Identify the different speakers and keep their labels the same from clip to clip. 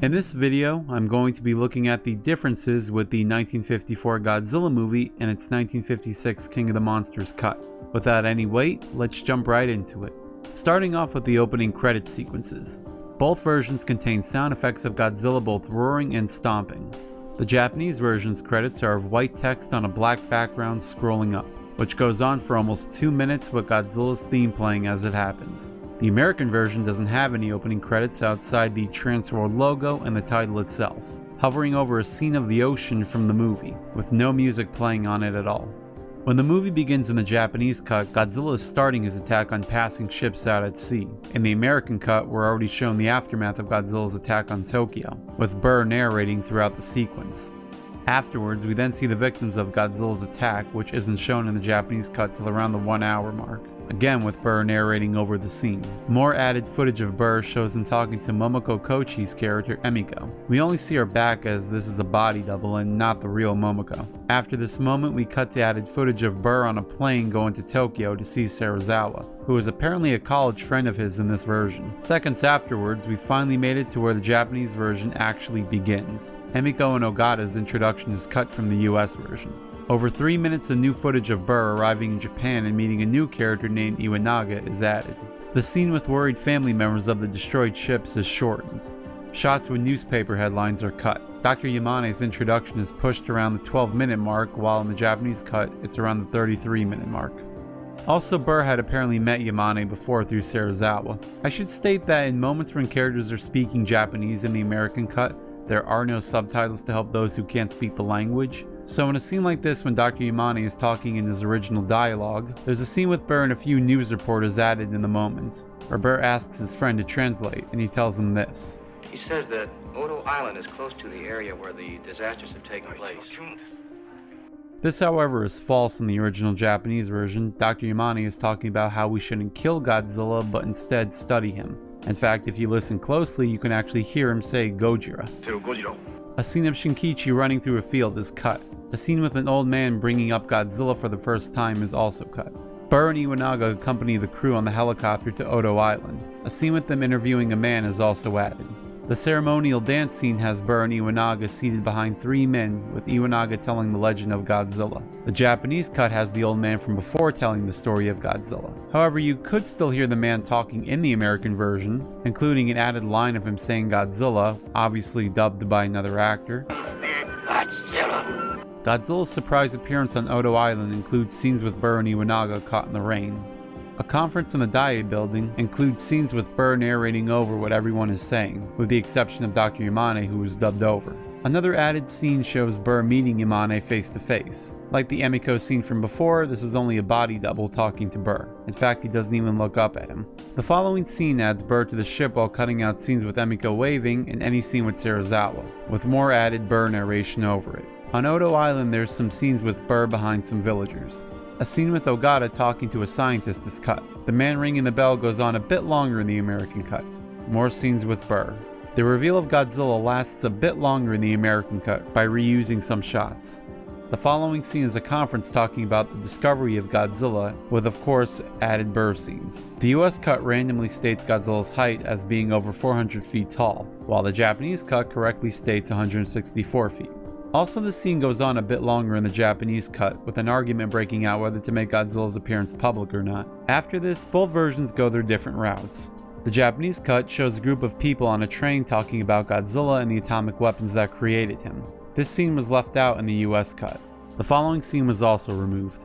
Speaker 1: In this video, I'm going to be looking at the differences with the 1954 Godzilla movie and its 1956 King of the Monsters cut. Without any wait, let's jump right into it. Starting off with the opening credit sequences. Both versions contain sound effects of Godzilla both roaring and stomping. The Japanese version's credits are of white text on a black background scrolling up, which goes on for almost 2 minutes with Godzilla's theme playing as it happens. The American version doesn't have any opening credits outside the Transworld logo and the title itself, hovering over a scene of the ocean from the movie, with no music playing on it at all. When the movie begins in the Japanese cut, Godzilla is starting his attack on passing ships out at sea. In the American cut, we're already shown the aftermath of Godzilla's attack on Tokyo, with Burr narrating throughout the sequence. Afterwards, we then see the victims of Godzilla's attack, which isn't shown in the Japanese cut till around the 1 hour mark, again with Burr narrating over the scene. More added footage of Burr shows him talking to Momoko Kochi's character Emiko. We only see her back as this is a body double and not the real Momoko. After this moment, we cut to added footage of Burr on a plane going to Tokyo to see Serizawa, who is apparently a college friend of his in this version. Seconds afterwards, we finally made it to where the Japanese version actually begins. Emiko and Ogata's introduction is cut from the US version. Over 3 minutes of new footage of Burr arriving in Japan and meeting a new character named Iwanaga is added. The scene with worried family members of the destroyed ships is shortened. Shots with newspaper headlines are cut. Dr. Yamane's introduction is pushed around the 12-minute mark, while in the Japanese cut, it's around the 33-minute mark. Also, Burr had apparently met Yamane before through Serizawa. I should state that in moments when characters are speaking Japanese in the American cut, there are no subtitles to help those who can't speak the language. So in a scene like this when Dr. Yamane is talking in his original dialogue, there's a scene with Burr and a few news reporters added in the moment, where Burr asks his friend to translate, and he tells him this.
Speaker 2: He says that Odo Island is close to the area where the disasters have taken place.
Speaker 1: This, however, is false in the original Japanese version. Dr. Yamane is talking about how we shouldn't kill Godzilla, but instead study him. In fact, if you listen closely, you can actually hear him say Gojira. A scene of Shinkichi running through a field is cut. A scene with an old man bringing up Godzilla for the first time is also cut. Burr and Iwanaga accompany the crew on the helicopter to Odo Island. A scene with them interviewing a man is also added. The ceremonial dance scene has Burr and Iwanaga seated behind 3 men, with Iwanaga telling the legend of Godzilla. The Japanese cut has the old man from before telling the story of Godzilla. However, you could still hear the man talking in the American version, including an added line of him saying Godzilla, obviously dubbed by another actor. Godzilla's surprise appearance on Odo Island includes scenes with Burr and Iwanaga caught in the rain. A conference in the Dai building includes scenes with Burr narrating over what everyone is saying, with the exception of Dr. Yamane, who is dubbed over. Another added scene shows Burr meeting Yamane face to face. Like the Emiko scene from before, this is only a body double talking to Burr. In fact, he doesn't even look up at him. The following scene adds Burr to the ship while cutting out scenes with Emiko waving and any scene with Serizawa, with more added Burr narration over it. On Odo Island, there's some scenes with Burr behind some villagers. A scene with Ogata talking to a scientist is cut. The man ringing the bell goes on a bit longer in the American cut. More scenes with Burr. The reveal of Godzilla lasts a bit longer in the American cut by reusing some shots. The following scene is a conference talking about the discovery of Godzilla, with of course added Burr scenes. The US cut randomly states Godzilla's height as being over 400 feet tall, while the Japanese cut correctly states 164 feet. Also, the scene goes on a bit longer in the Japanese cut, with an argument breaking out whether to make Godzilla's appearance public or not. After this, both versions go their different routes. The Japanese cut shows a group of people on a train talking about Godzilla and the atomic weapons that created him. This scene was left out in the US cut. The following scene was also removed.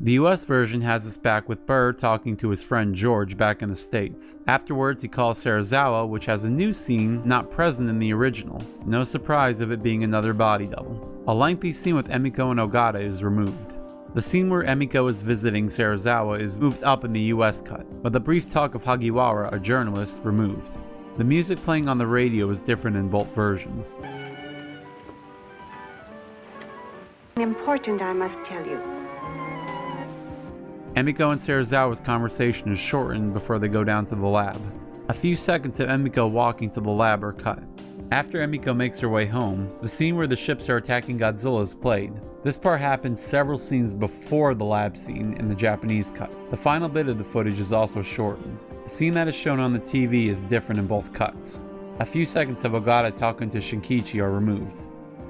Speaker 1: The US version has us back with Burr talking to his friend George back in the States. Afterwards, he calls Serizawa, which has a new scene not present in the original. No surprise of it being another body double. A lengthy scene with Emiko and Ogata is removed. The scene where Emiko is visiting Serizawa is moved up in the US cut, but the brief talk of Hagiwara, a journalist, removed. The music playing on the radio is different in both versions.
Speaker 3: Important, I must tell you.
Speaker 1: Emiko and Serizawa's conversation is shortened before they go down to the lab. A few seconds of Emiko walking to the lab are cut. After Emiko makes her way home, the scene where the ships are attacking Godzilla is played. This part happens several scenes before the lab scene in the Japanese cut. The final bit of the footage is also shortened. The scene that is shown on the TV is different in both cuts. A few seconds of Ogata talking to Shinkichi are removed.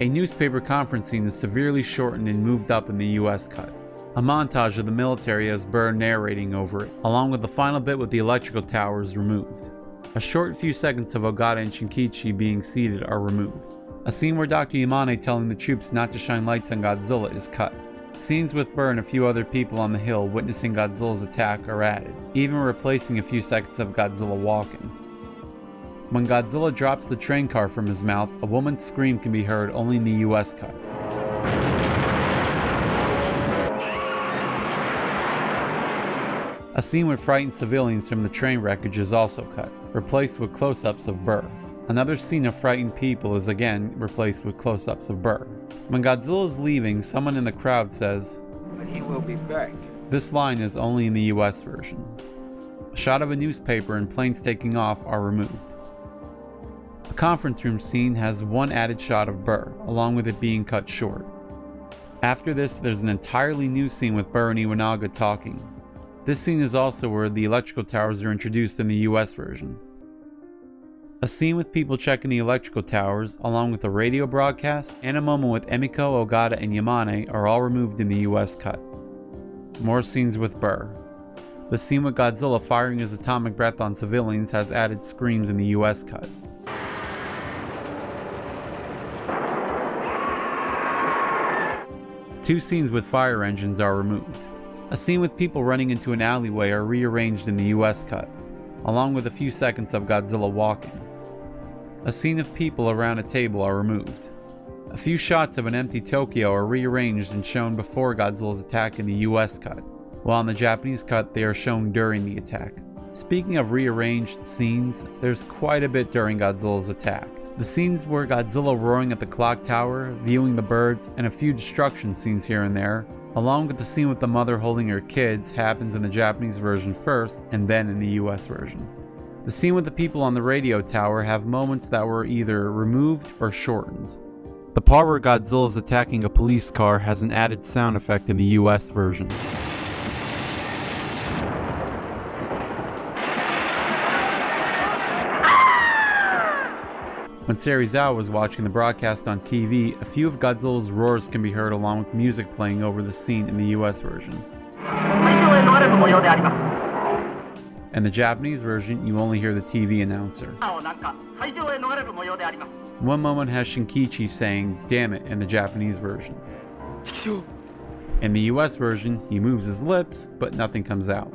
Speaker 1: A newspaper conference scene is severely shortened and moved up in the US cut. A montage of the military has Burr narrating over it, along with the final bit with the electrical towers removed. A short few seconds of Ogata and Shinkichi being seated are removed. A scene where Dr. Yamane telling the troops not to shine lights on Godzilla is cut. Scenes with Burr and a few other people on the hill witnessing Godzilla's attack are added, even replacing a few seconds of Godzilla walking. When Godzilla drops the train car from his mouth, a woman's scream can be heard only in the US cut. A scene with frightened civilians from the train wreckage is also cut, replaced with close-ups of Burr. Another scene of frightened people is again replaced with close-ups of Burr. When Godzilla is leaving, someone in the crowd says,
Speaker 4: "But he will be back."
Speaker 1: This line is only in the US version. A shot of a newspaper and planes taking off are removed. A conference room scene has one added shot of Burr, along with it being cut short. After this, there's an entirely new scene with Burr and Iwanaga talking. This scene is also where the electrical towers are introduced in the US version. A scene with people checking the electrical towers, along with a radio broadcast, and a moment with Emiko, Ogata, and Yamane are all removed in the US cut. More scenes with Burr. The scene with Godzilla firing his atomic breath on civilians has added screams in the US cut. Two scenes with fire engines are removed. A scene with people running into an alleyway are rearranged in the US cut, along with a few seconds of Godzilla walking. A scene of people around a table are removed. A few shots of an empty Tokyo are rearranged and shown before Godzilla's attack in the US cut, while in the Japanese cut they are shown during the attack. Speaking of rearranged scenes, there's quite a bit during Godzilla's attack. The scenes where Godzilla roaring at the clock tower, viewing the birds, and a few destruction scenes here and there, along with the scene with the mother holding her kids, happens in the Japanese version first and then in the US version. The scene with the people on the radio tower have moments that were either removed or shortened. The part where Godzilla is attacking a police car has an added sound effect in the US version. When Serizawa was watching the broadcast on TV, a few of Godzilla's roars can be heard along with music playing over the scene in the US version. In the Japanese version, you only hear the TV announcer. One moment has Shinkichi saying, "Damn it," in the Japanese version. In the US version, he moves his lips, but nothing comes out.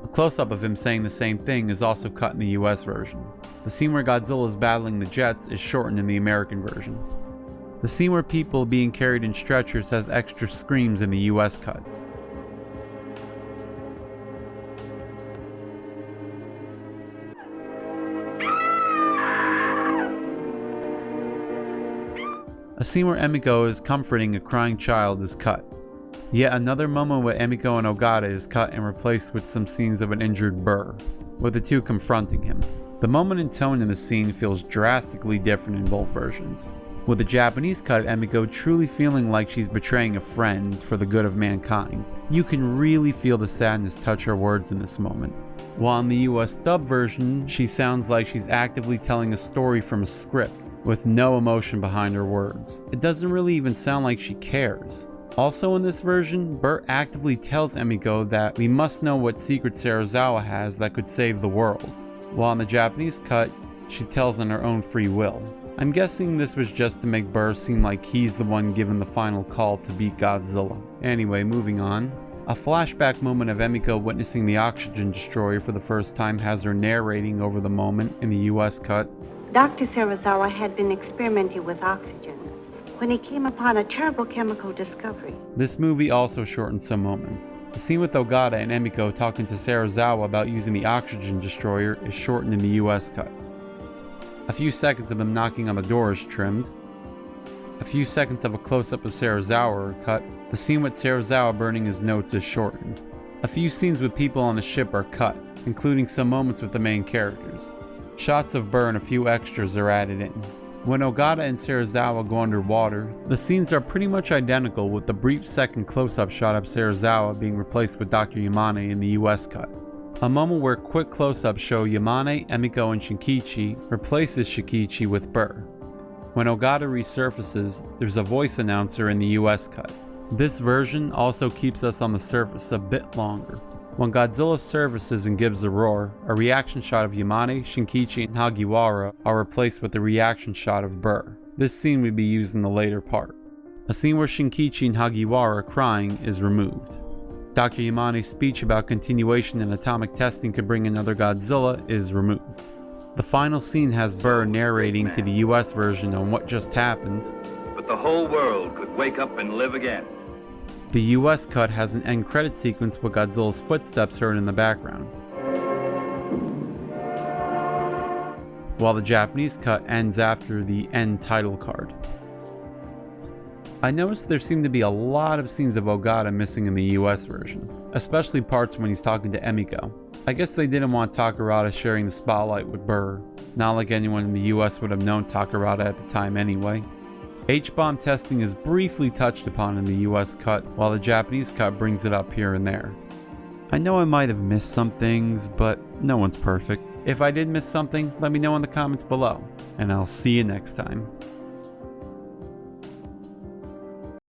Speaker 1: A close-up of him saying the same thing is also cut in the US version. The scene where Godzilla is battling the jets is shortened in the American version. The scene where people being carried in stretchers has extra screams in the US cut. A scene where Emiko is comforting a crying child is cut. Yet another moment with Emiko and Ogata is cut and replaced with some scenes of an injured Burr, with the two confronting him. The moment and tone in the scene feels drastically different in both versions, with the Japanese cut of Emiko truly feeling like she's betraying a friend for the good of mankind. You can really feel the sadness touch her words in this moment. While in the US dub version, she sounds like she's actively telling a story from a script, with no emotion behind her words. It doesn't really even sound like she cares. Also in this version, Burr actively tells Emiko that we must know what secret Serizawa has that could save the world, while in the Japanese cut, she tells on her own free will. I'm guessing this was just to make Burr seem like he's the one given the final call to beat Godzilla. Anyway, moving on. A flashback moment of Emiko witnessing the oxygen destroyer for the first time has her narrating over the moment in the US cut.
Speaker 3: Dr. Serizawa had been experimenting with oxygen when he came upon a terrible chemical discovery.
Speaker 1: This movie also shortened some moments. The scene with Ogata and Emiko talking to Serizawa about using the oxygen destroyer is shortened in the US cut. A few seconds of them knocking on the door is trimmed. A few seconds of a close-up of Serizawa are cut. The scene with Serizawa burning his notes is shortened. A few scenes with people on the ship are cut, including some moments with the main characters. Shots of Burr and a few extras are added in. When Ogata and Serizawa go underwater, the scenes are pretty much identical, with the brief second close-up shot of Serizawa being replaced with Dr. Yamane in the US cut. A moment where quick close-ups show Yamane, Emiko, and Shinkichi replaces Shikichi with Burr. When Ogata resurfaces, there's a voice announcer in the US cut. This version also keeps us on the surface a bit longer. When Godzilla surfaces and gives a roar, a reaction shot of Yamane, Shinkichi, and Hagiwara are replaced with a reaction shot of Burr. This scene would be used in the later part. A scene where Shinkichi and Hagiwara are crying is removed. Dr. Yamane's speech about continuation and atomic testing could bring another Godzilla is removed. The final scene has Burr narrating to the US version on what just happened.
Speaker 4: But the whole world could wake up and live again.
Speaker 1: The US cut has an end credit sequence with Godzilla's footsteps heard in the background, while the Japanese cut ends after the end title card. I noticed there seemed to be a lot of scenes of Ogata missing in the US version, especially parts when he's talking to Emiko. I guess they didn't want Takarada sharing the spotlight with Burr, not like anyone in the US would have known Takarada at the time anyway. H-bomb testing is briefly touched upon in the US cut, while the Japanese cut brings it up here and there. I know I might have missed some things, but no one's perfect. If I did miss something, let me know in the comments below, and I'll see you next time.